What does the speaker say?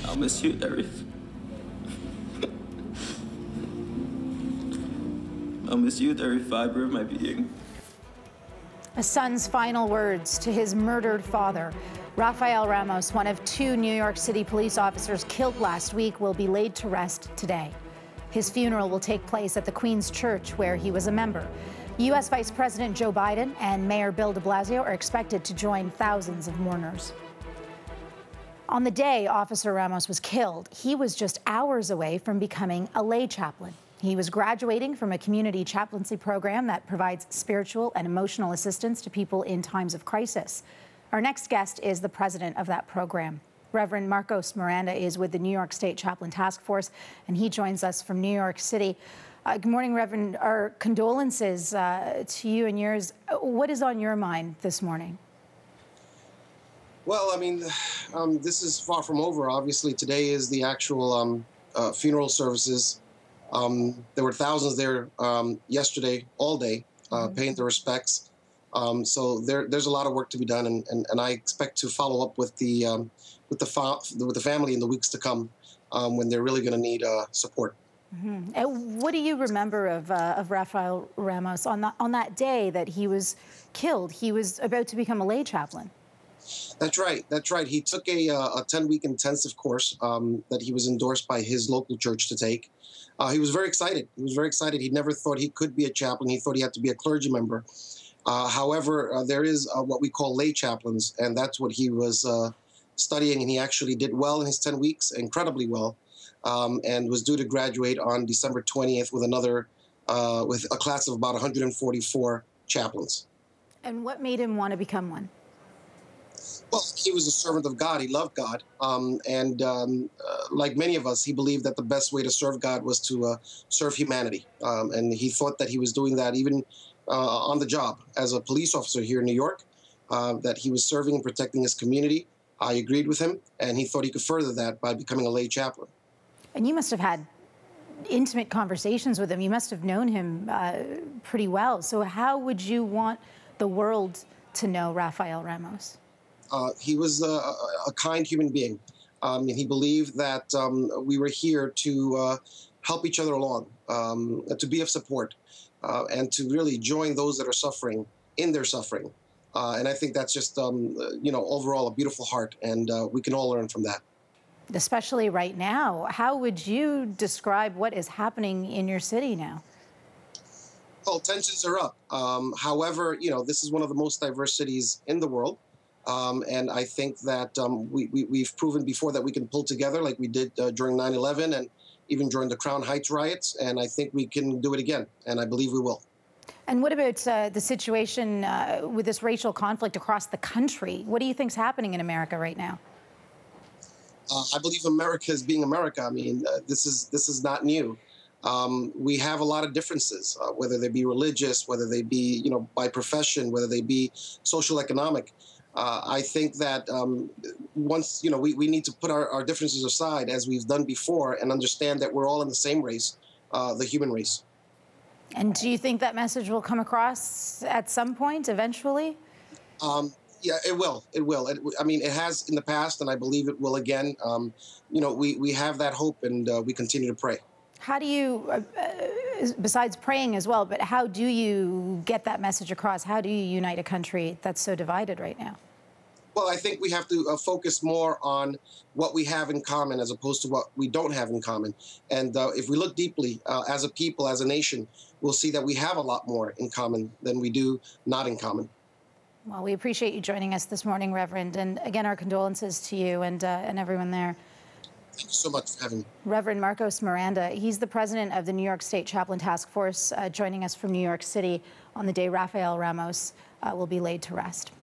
I'll miss you, Arif. I'll miss you with every fiber of my being. A son's final words to his murdered father. Rafael Ramos, one of 2 New York City police officers killed last week, will be laid to rest today. His funeral will take place at the Queen's Church, where he was a member. U.S. Vice President Joe Biden and Mayor Bill de Blasio are expected to join thousands of mourners. On the day Officer Ramos was killed, he was just hours away from becoming a lay chaplain. He was graduating from a community chaplaincy program that provides spiritual and emotional assistance to people in times of crisis. Our next guest is the president of that program. Reverend Marcos Miranda is with the New York State Chaplain Task Force, and he joins us from New York City. Good morning, Reverend. Our condolences to you and yours. What is on your mind this morning? Well, I mean, this is far from over. Obviously, today is the actual funeral services. There were thousands there yesterday, all day, paying their respects. So there's a lot of work to be done, and I expect to follow up with the family in the weeks to come when they're really going to need support. And what do you remember of Rafael Ramos on that day that he was killed? He was about to become a lay chaplain. That's right. That's right. He took a 10-week intensive course that he was endorsed by his local church to take. He was very excited. He was very excited. He never thought he could be a chaplain. He thought he had to be a clergy member. However, there is what we call lay chaplains, and that's what he was studying, and he actually did well in his 10 weeks, incredibly well, and was due to graduate on December 20th with a class of about 144 chaplains. And what made him want to become one? Well, he was a servant of God. He loved God. Like many of us, he believed that the best way to serve God was to serve humanity. And he thought that he was doing that even on the job as a police officer here in New York, that he was serving and protecting his community. I agreed with him, and he thought he could further that by becoming a lay chaplain. And you must have had intimate conversations with him. You must have known him pretty well. So how would you want the world to know Rafael Ramos? He was a kind human being. And he believed that we were here to help each other along, to be of support, and to really join those that are suffering in their suffering. And I think that's just, overall a beautiful heart, and we can all learn from that. Especially right now. How would you describe what is happening in your city now? Well, tensions are up. However, this is one of the most diverse cities in the world. And I think that we've proven before that we can pull together like we did during 9/11 and even during the Crown Heights riots. And I think we can do it again. And I believe we will. And what about the situation with this racial conflict across the country? What do you think is happening in America right now? I believe America is being America. I mean, this is not new. We have a lot of differences, whether they be religious, whether they be, by profession, whether they be social, economic. I think that once, we need to put our differences aside, as we've done before, and understand that we're all in the same race, the human race. And do you think that message will come across at some point, eventually? Yeah, it will. It will. I mean, it has in the past, and I believe it will again. We have that hope, and we continue to pray. How do you, besides praying as well, but how do you get that message across? How do you unite a country that's so divided right now? Well, I think we have to focus more on what we have in common as opposed to what we don't have in common. And if we look deeply as a people, as a nation, we'll see that we have a lot more in common than we do not in common. Well, we appreciate you joining us this morning, Reverend. And again, our condolences to you and everyone there. Thank you so much for having me. Reverend Marcos Miranda, he's the president of the New York State Chaplain Task Force, joining us from New York City on the day Rafael Ramos will be laid to rest.